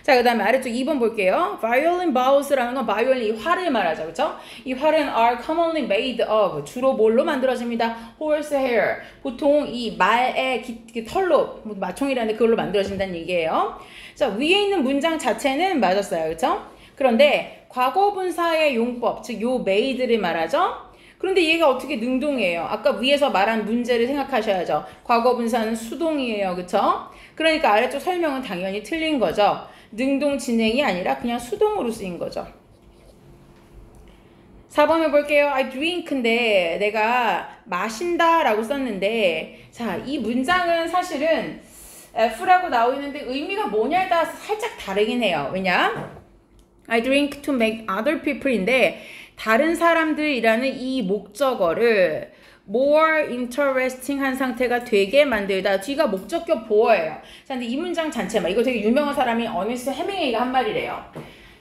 자, 그 다음에 아래쪽 2번 볼게요. violin bows라는 건 바이올린, 이 활을 말하죠. 그쵸? 이 활은 are commonly made of, 주로 뭘로 만들어집니다? horse hair. 보통 이 말의 털로, 뭐 마총이라는데 그걸로 만들어진다는 얘기예요. 자, 위에 있는 문장 자체는 맞았어요. 그쵸? 그런데 과거분사의 용법, 즉 요 made를 말하죠. 그런데 얘가 어떻게 능동이에요? 아까 위에서 말한 문제를 생각하셔야죠. 과거분사는 수동이에요. 그쵸? 그러니까 아래쪽 설명은 당연히 틀린 거죠. 능동 진행이 아니라 그냥 수동으로 쓰인 거죠. 4번을 볼게요. I drink인데 내가 마신다 라고 썼는데, 자, 이 문장은 사실은 F라고 나와 있는데 의미가 뭐냐에 따라서 살짝 다르긴 해요. 왜냐? I drink to make other people인데 다른 사람들이라는 이 목적어를 more interesting 한 상태가 되게 만들다. 뒤가 목적격 보어예요. 자, 근데 이 문장 자체만 이거 되게 유명한 사람이 어니스트 해밍웨이가 한 말이래요.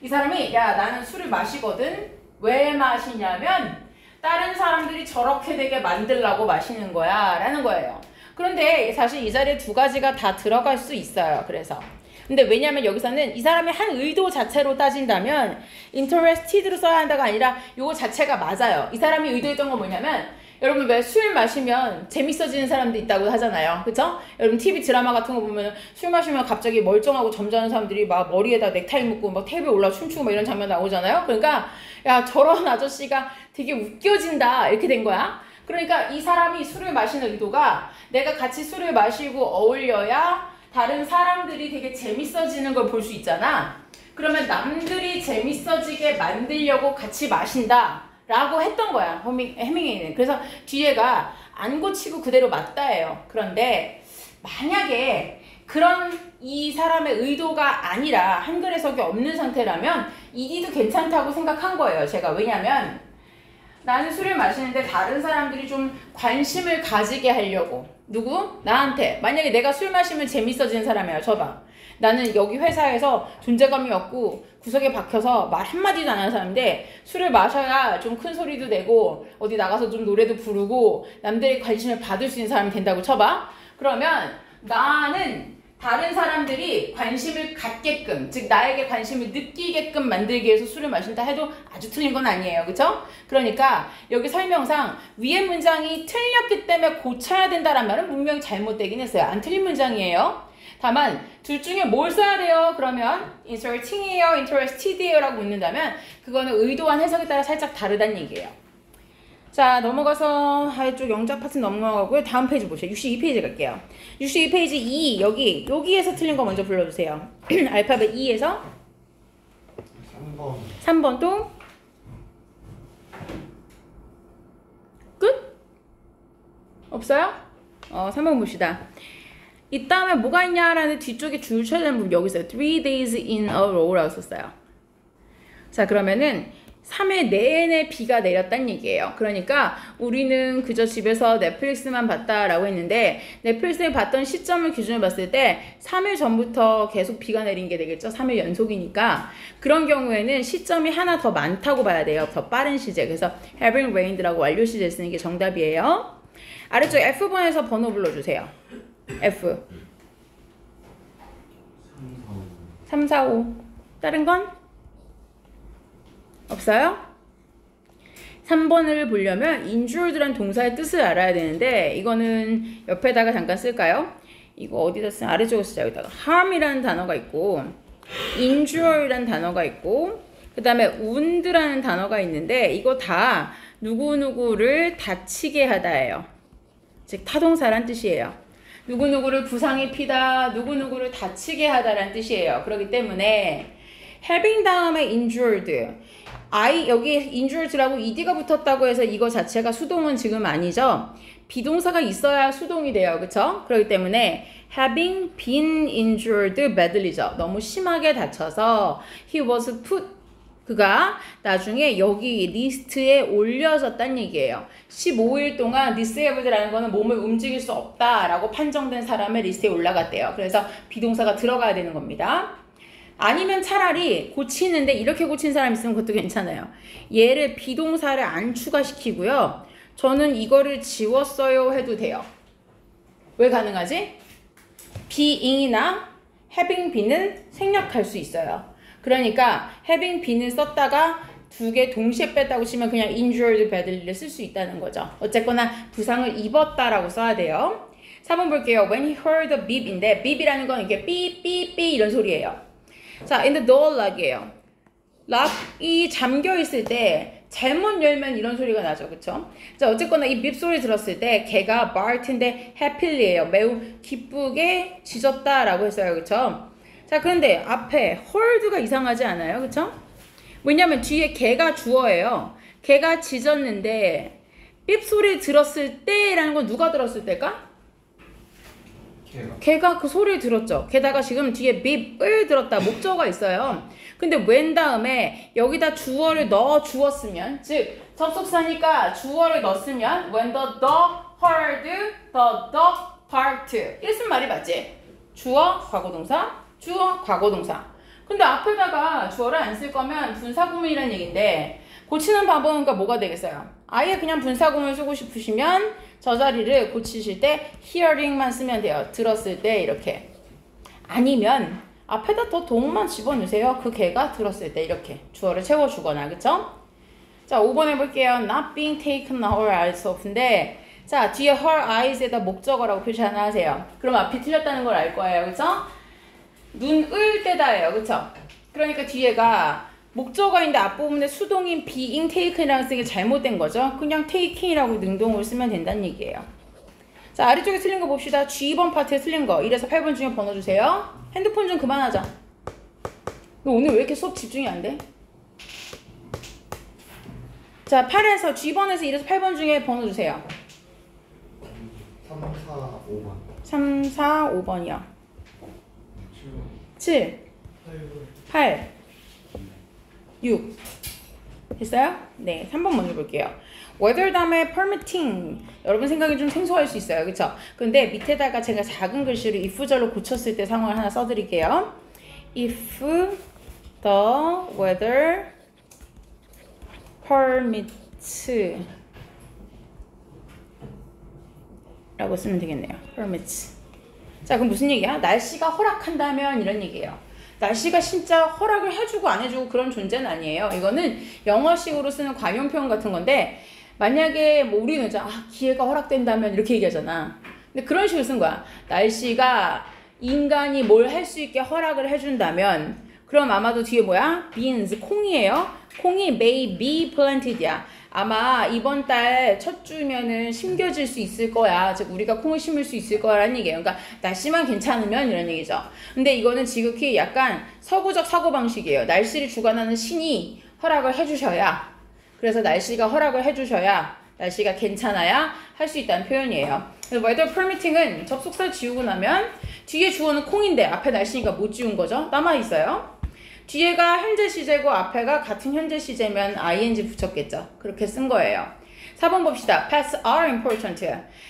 이 사람이 야 나는 술을 마시거든. 왜 마시냐면 다른 사람들이 저렇게 되게 만들라고 마시는 거야 라는 거예요. 그런데 사실 이 자리에 두 가지가 다 들어갈 수 있어요. 그래서 근데 왜냐면 여기서는 이 사람이 한 의도 자체로 따진다면 interested로 써야 한다가 아니라 요거 자체가 맞아요. 이 사람이 의도했던 건 뭐냐면 여러분 왜 술 마시면 재밌어지는 사람도 있다고 하잖아요. 그쵸? 여러분 TV 드라마 같은 거 보면 술 마시면 갑자기 멀쩡하고 점잖은 사람들이 막 머리에다 넥타이 묶고 막 테이블 올라 춤추고 막 이런 장면 나오잖아요. 그러니까 야 저런 아저씨가 되게 웃겨진다 이렇게 된 거야. 그러니까 이 사람이 술을 마시는 의도가 내가 같이 술을 마시고 어울려야 다른 사람들이 되게 재밌어지는 걸 볼 수 있잖아. 그러면 남들이 재밌어지게 만들려고 같이 마신다 라고 했던 거야 해밍웨이는. 그래서 뒤에가 안 고치고 그대로 맞다예요. 그런데 만약에 그런 이 사람의 의도가 아니라 한글 해석이 없는 상태라면 이디도 괜찮다고 생각한 거예요. 제가 왜냐면 나는 술을 마시는데 다른 사람들이 좀 관심을 가지게 하려고. 누구? 나한테. 만약에 내가 술 마시면 재밌어지는 사람이야. 저봐. 나는 여기 회사에서 존재감이 없고 구석에 박혀서 말 한마디도 안 하는 사람인데 술을 마셔야 좀 큰 소리도 내고 어디 나가서 좀 노래도 부르고 남들의 관심을 받을 수 있는 사람이 된다고 쳐봐. 그러면 나는 다른 사람들이 관심을 갖게끔, 즉 나에게 관심을 느끼게끔 만들기 위해서 술을 마신다 해도 아주 틀린 건 아니에요. 그쵸? 그러니까 여기 설명상 위에 문장이 틀렸기 때문에 고쳐야 된다는 말은 분명히 잘못되긴 했어요. 안 틀린 문장이에요. 다만 둘 중에 뭘 써야 돼요? 그러면 inserting이에요? interested이에요? 라고 묻는다면 그거는 의도한 해석에 따라 살짝 다르다는 얘기예요. 자 넘어가서 이쪽 영작 파트 넘어가고요. 다음 페이지 보세요. 62페이지 갈게요. 62페이지 2 여기에서 틀린 거 먼저 불러주세요. 알파벳 2에서 3번 또 끝? 없어요? 3번 봅시다. 이 다음에 뭐가 있냐라는 뒤쪽에 줄 쳐야 되는 부분 여기 있어요. 3 days in a row라고 썼어요. 자 그러면은 3일 내내 비가 내렸다는 얘기예요. 그러니까 우리는 그저 집에서 넷플릭스만 봤다라고 했는데 넷플릭스를 봤던 시점을 기준으로 봤을 때 3일 전부터 계속 비가 내린 게 되겠죠. 3일 연속이니까 그런 경우에는 시점이 하나 더 많다고 봐야 돼요. 더 빠른 시제. 그래서 having rained라고 완료 시제 쓰는 게 정답이에요. 아래쪽 F번에서 번호 불러주세요. F 3, 4, 5 다른 건? 없어요? 3번을 보려면 injured란 동사의 뜻을 알아야 되는데 이거는 옆에다가 잠깐 쓸까요? 이거 어디다 쓰냐? 아래쪽에 쓰자. 여기다가 harm이라는 단어가 있고 injure라는 단어가 있고 그 다음에 wound라는 단어가 있는데 이거 다 누구누구를 다치게 하다예요. 즉 타동사란 뜻이에요. 누구누구를 부상이 피다, 누구누구를 다치게 하다라는 뜻이에요. 그렇기 때문에 having 다음에 injured 여기 injured라고 ed가 붙었다고 해서 이거 자체가 수동은 지금 아니죠. 비동사가 있어야 수동이 돼요. 그쵸? 그렇기 때문에 having been injured badly죠. 너무 심하게 다쳐서 he was put 그가 나중에 여기 리스트에 올려졌다는 얘기예요. 15일 동안 disabled라는 거는 몸을 움직일 수 없다라고 판정된 사람의 리스트에 올라갔대요. 그래서 비동사가 들어가야 되는 겁니다. 아니면 차라리 고치는데 이렇게 고친 사람 있으면 그것도 괜찮아요. 얘를 비동사를 안 추가시키고요. 저는 이거를 지웠어요 해도 돼요. 왜 가능하지? being이나 having be는 생략할 수 있어요. 그러니까 having be는 썼다가 두 개 동시에 뺐다고 치면 그냥 injured badly를 쓸 수 있다는 거죠. 어쨌거나 부상을 입었다라고 써야 돼요. 4번 볼게요. When he heard a beep인데 beep이라는 건 이렇게 삐삐삐 이런 소리예요. 자, in the door lock이에요. 락이 잠겨 있을 때 잘못 열면 이런 소리가 나죠. 그쵸? 자, 어쨌거나 이 빕 소리 들었을 때 걔가 bart인데 happy예요. 매우 기쁘게 짖었다라고 했어요. 그쵸? 자, 그런데 앞에 heard가 이상하지 않아요? 그쵸? 왜냐면 뒤에 걔가 주어예요. 걔가 짖었는데 삐 소리 들었을 때라는 건 누가 들었을 때일까? 걔가 그 소리를 들었죠. 게다가 지금 뒤에 beep을 들었다. 목적어가 있어요. 근데 when 다음에 여기다 주어를 넣어 주었으면, 즉 접속사니까 주어를 넣었으면 when the dog heard the dog barked 이랬으면 말이 맞지? 주어 과거동사, 주어 과거동사. 근데 앞에다가 주어를 안 쓸 거면 분사구문이라는 얘기인데 고치는 방법은 그러니까 뭐가 되겠어요? 아예 그냥 분사구문을 쓰고 싶으시면 저 자리를 고치실 때 hearing만 쓰면 돼요. 들었을 때 이렇게. 아니면 앞에다 더 동만 집어넣으세요. 그 개가 들었을 때 이렇게 주어를 채워주거나. 그쵸? 자, 5번 해볼게요. Not being taken her eyes off인데 자, 뒤에 her eyes에다 목적어라고 표시 하나 하세요. 그럼 앞이 틀렸다는 걸 알 거예요. 그쵸? 눈을 떼다예요. 그쵸? 그러니까 뒤에가 목적어인데 앞부분에 수동인 being taken이라고 쓰는 게 잘못된 거죠. 그냥 taking이라고 능동으로 쓰면 된다는 얘기예요. 자, 아래쪽에 틀린 거 봅시다. G번 파트에 틀린 거 1에서 8번 중에 번호 주세요. 핸드폰 좀 그만하자. 너 오늘 왜 이렇게 수업 집중이 안 돼? 자, 8에서 G번에서 1에서 8번 중에 번호 주세요. 3, 4, 5번. 3, 4, 5번이요. 7, 8, 6. 됐어요? 네, 3번 먼저 볼게요. whether 다음에 permitting. 여러분 생각이 좀 생소할 수 있어요. 그쵸? 근데 밑에다가 제가 작은 글씨로 if절로 고쳤을 때 상황을 하나 써드릴게요. If the weather permits 라고 쓰면 되겠네요. permits. 자, 그럼 무슨 얘기야? 날씨가 허락한다면 이런 얘기예요. 날씨가 진짜 허락을 해주고 안 해주고 그런 존재는 아니에요. 이거는 영어식으로 쓰는 관용 표현 같은 건데 만약에 뭐 우리는 기회가 허락된다면 이렇게 얘기하잖아. 근데 그런 식으로 쓴 거야. 날씨가 인간이 뭘 할 수 있게 허락을 해준다면 그럼 아마도 뒤에 뭐야? beans, 콩이에요. 콩이 may be planted야. 아마 이번 달 첫 주면은 심겨질 수 있을 거야. 즉 우리가 콩을 심을 수 있을 거라는 얘기예요. 그러니까 날씨만 괜찮으면 이런 얘기죠. 근데 이거는 지극히 약간 서구적 사고방식이에요. 날씨를 주관하는 신이 허락을 해주셔야, 그래서 날씨가 허락을 해주셔야 날씨가 괜찮아야 할 수 있다는 표현이에요. 그래서 weather permitting은 접속사 지우고 나면 뒤에 주어는 콩인데 앞에 날씨니까 못 지운 거죠. 남아있어요. 뒤에가 현재 시제고 앞에가 같은 현재 시제면 ing 붙였겠죠. 그렇게 쓴 거예요. 4번 봅시다. Pets are important.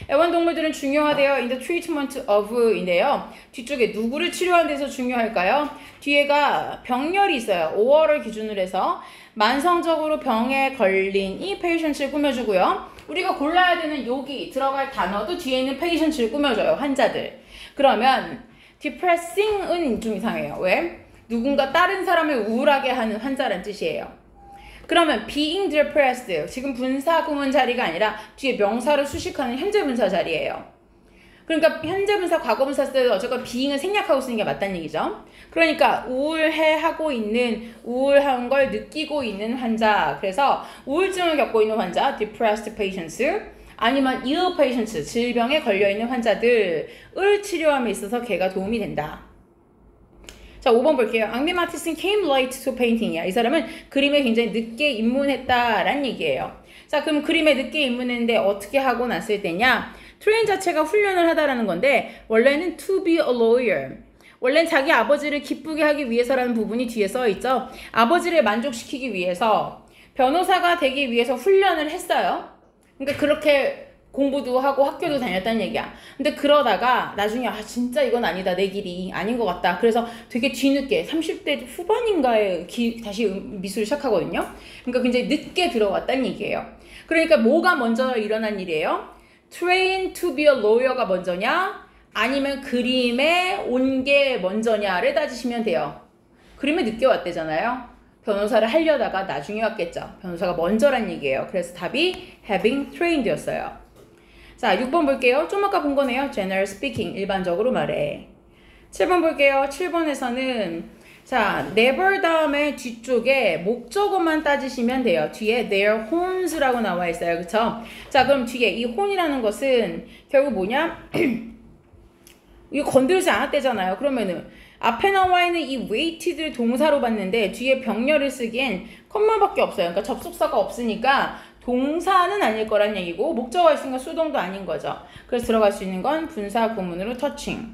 애완동물들은 중요하대요. In the treatment of인데요. 뒤쪽에 누구를 치료하는 데서 중요할까요? 뒤에가 병렬이 있어요. 5월을 기준으로 해서 만성적으로 병에 걸린 이 patient를 꾸며주고요. 우리가 골라야 되는 여기 들어갈 단어도 뒤에 있는 patient를 꾸며줘요. 환자들. 그러면 depressing은 좀 이상해요. 왜? 누군가 다른 사람을 우울하게 하는 환자란 뜻이에요. 그러면 being depressed, 지금 분사 구문 자리가 아니라 뒤에 명사를 수식하는 현재 분사 자리예요. 그러니까 현재 분사, 과거 분사 쓸 때 어쨌건 being을 생략하고 쓰는 게 맞다는 얘기죠. 그러니까 우울해하고 있는, 우울한 걸 느끼고 있는 환자. 그래서 우울증을 겪고 있는 환자, depressed patients, 아니면 ill patients, 질병에 걸려있는 환자들을 치료함에 있어서 걔가 도움이 된다. 자, 5번 볼게요. 앙리 마티슨 came late to painting이야. 이 사람은 그림에 굉장히 늦게 입문했다라는 얘기예요. 자, 그럼 그림에 늦게 입문했는데 어떻게 하고 났을 때냐? 트레인 자체가 훈련을 하다라는 건데 원래는 to be a lawyer. 원래는 자기 아버지를 기쁘게 하기 위해서라는 부분이 뒤에 써 있죠. 아버지를 만족시키기 위해서 변호사가 되기 위해서 훈련을 했어요. 그러니까 그렇게 공부도 하고 학교도 다녔다는 얘기야. 근데 그러다가 나중에 진짜 이건 아니다. 내 길이 아닌 것 같다. 그래서 되게 뒤늦게 30대 후반인가에 다시 미술을 시작하거든요. 그러니까 굉장히 늦게 들어왔다는 얘기예요. 그러니까 뭐가 먼저 일어난 일이에요? Train to be a lawyer가 먼저냐? 아니면 그림에 온 게 먼저냐를 따지시면 돼요. 그림에 늦게 왔대잖아요. 변호사를 하려다가 나중에 왔겠죠. 변호사가 먼저란 얘기예요. 그래서 답이 having trained였어요. 자, 6번 볼게요. 좀 아까 본 거네요. General speaking, 일반적으로 말해. 7번 볼게요. 7번에서는 자, never 다음에 뒤쪽에 목적어만 따지시면 돼요. 뒤에 their horns라고 나와 있어요. 그쵸? 자, 그럼 뒤에 이 horn이라는 것은 결국 뭐냐? 이거 건드리지 않았대잖아요. 그러면은 앞에 나와 있는 이 weighted를 동사로 봤는데 뒤에 병렬을 쓰기엔 컴마밖에 없어요. 그러니까 접속사가 없으니까 동사는 아닐 거란 얘기고 목적어가 있으니까 수동도 아닌 거죠. 그래서 들어갈 수 있는 건 분사 구문으로 touching.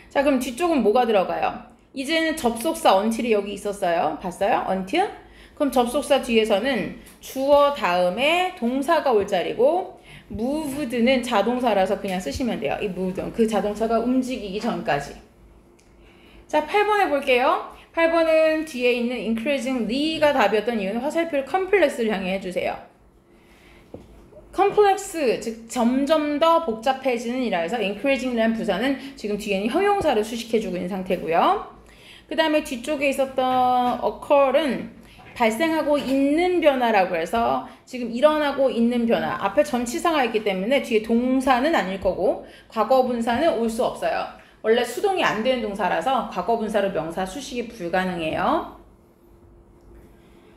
자, 그럼 뒤쪽은 뭐가 들어가요? 이제는 접속사 until이 여기 있었어요. 봤어요? until? 그럼 접속사 뒤에서는 주어 다음에 동사가 올 자리고 moved는 자동사라서 그냥 쓰시면 돼요. 이 moved, 그 자동차가 움직이기 전까지. 자, 8번 해볼게요. 8번은 뒤에 있는 increasingly가 답이었던 이유는 화살표를 complex를 향해 해주세요. 컴플렉스, 즉 점점 더 복잡해지는 이라 해서 increasing이라는 부사는 지금 뒤에는 형용사를 수식해주고 있는 상태고요. 그 다음에 뒤쪽에 있었던 occur은 발생하고 있는 변화라고 해서 지금 일어나고 있는 변화, 앞에 전치사가 있기 때문에 뒤에 동사는 아닐 거고 과거 분사는 올 수 없어요. 원래 수동이 안 되는 동사라서 과거 분사로 명사 수식이 불가능해요.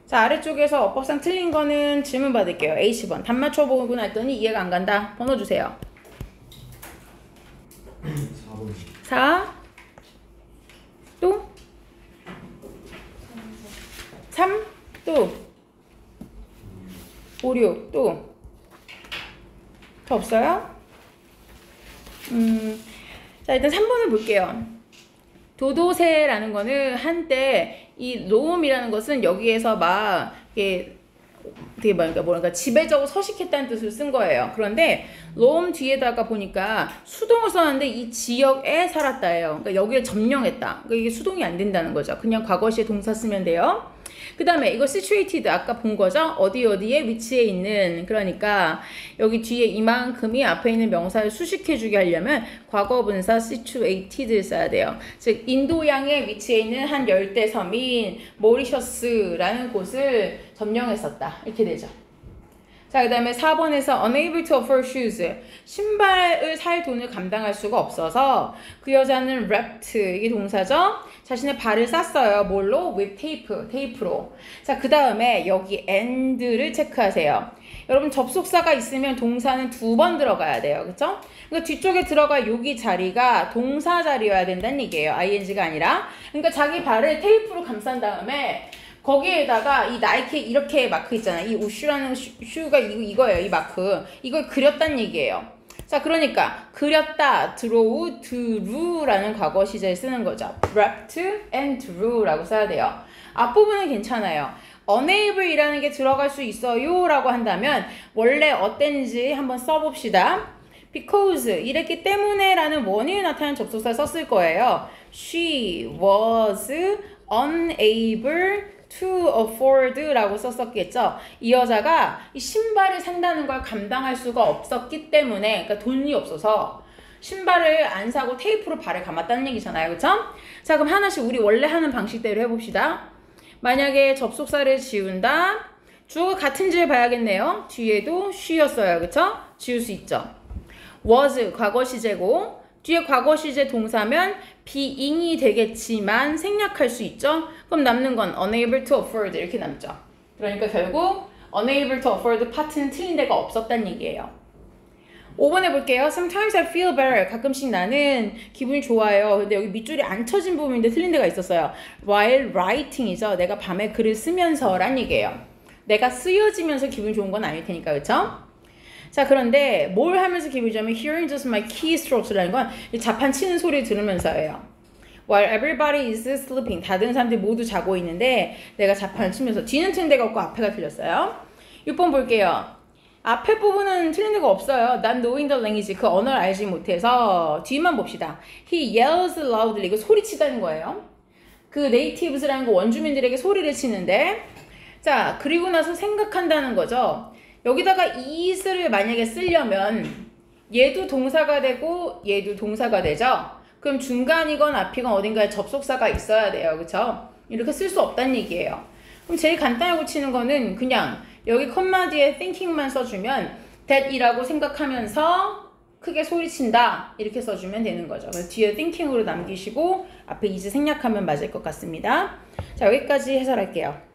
자, 아래쪽에서 어법상 틀린 거는 질문 받을게요. H번. 답 맞춰보고 났더니 이해가 안 간다. 번호 주세요. 4번. 4. 또? 3. 또? 5, 6. 또? 더 없어요? 자, 일단 3번을 볼게요. 도도새라는 거는 한때 이 로움이라는 것은 여기에서 막 이게 되게 뭐랄까 지배적으로 서식했다는 뜻을 쓴 거예요. 그런데 로움 뒤에다가 보니까 수동을 썼는데 이 지역에 살았다예요. 그러니까 여기를 점령했다. 그러니까 이게 수동이 안 된다는 거죠. 그냥 과거시에 동사 쓰면 돼요. 그 다음에 이거 situated 아까 본 거죠. 어디에 위치해 있는, 그러니까 여기 뒤에 이만큼이 앞에 있는 명사를 수식해주게 하려면 과거분사 situated를 써야 돼요. 즉 인도양에 위치해 있는 한 열대 섬인 모리셔스라는 곳을 점령했었다. 이렇게 되죠. 자, 그 다음에 4번에서 unable to afford shoes, 신발을 살 돈을 감당할 수가 없어서 그 여자는 wrapped, 이게 동사죠. 자신의 발을 쌌어요. 뭘로? with tape, 테이프로. 자, 그 다음에 여기 and를 체크하세요. 여러분 접속사가 있으면 동사는 2번 들어가야 돼요. 그쵸? 그러니까 뒤쪽에 들어갈 여기 자리가 동사 자리여야 된다는 얘기예요. ing가 아니라. 그러니까 자기 발을 테이프로 감싼 다음에 거기에다가 이 나이키 이렇게 마크 있잖아요. 이 우슈라는 슈가 이거예요. 이 마크. 이걸 그렸단 얘기예요. 자, 그러니까 그렸다, draw, drew라는 과거 시제를 쓰는 거죠. wrapped and drew라고 써야 돼요. 앞부분은 괜찮아요. unable이라는 게 들어갈 수 있어요 라고 한다면 원래 어땠는지 한번 써봅시다. because 이랬기 때문에 라는 원인을 나타내는 접속사 썼을 거예요. She was unable to afford 라고 썼었겠죠. 이 여자가 이 신발을 산다는 걸 감당할 수가 없었기 때문에, 그러니까 돈이 없어서 신발을 안 사고 테이프로 발을 감았다는 얘기잖아요. 그쵸? 자, 그럼 하나씩 우리 원래 하는 방식대로 해봅시다. 만약에 접속사를 지운다. 주어가 같은지를 봐야겠네요. 뒤에도 she였어요. 그쵸? 지울 수 있죠. was 과거 시제고 뒤에 과거 시제 동사면 being이 되겠지만 생략할 수 있죠. 그럼 남는 건 unable to afford 이렇게 남죠. 그러니까 결국 unable to afford 파트는 틀린 데가 없었단 얘기예요. 5번 해볼게요. Sometimes I feel better. 가끔씩 나는 기분이 좋아요. 근데 여기 밑줄이 안 쳐진 부분인데 틀린 데가 있었어요. While writing이죠. 내가 밤에 글을 쓰면서란 얘기예요. 내가 쓰여지면서 기분이 좋은 건 아닐 테니까, 그쵸? 자, 그런데 뭘 하면서 기분이 좋으면 hearing just my keystrokes라는 건 자판 치는 소리를 들으면서예요. While everybody is sleeping. 다른 사람들이 모두 자고 있는데 내가 자판을 치면서 뒤는 틀린 데가 없고 앞에가 틀렸어요. 6번 볼게요. 앞에 부분은 틀린 데가 없어요. Not knowing the language. 그 언어를 알지 못해서 뒤만 봅시다. He yells loudly. 이거 소리치다는 거예요. 그 native스라는 거 원주민들에게 소리를 치는데, 자, 그리고 나서 생각한다는 거죠. 여기다가 is를 만약에 쓰려면 얘도 동사가 되고 얘도 동사가 되죠. 그럼 중간이건 앞이건 어딘가에 접속사가 있어야 돼요. 그쵸? 이렇게 쓸 수 없다는 얘기예요. 그럼 제일 간단하게 고치는 거는 그냥 여기 콤마 뒤에 thinking만 써주면 that이라고 생각하면서 크게 소리친다 이렇게 써주면 되는 거죠. 그래서 뒤에 thinking으로 남기시고 앞에 is 생략하면 맞을 것 같습니다. 자, 여기까지 해설할게요.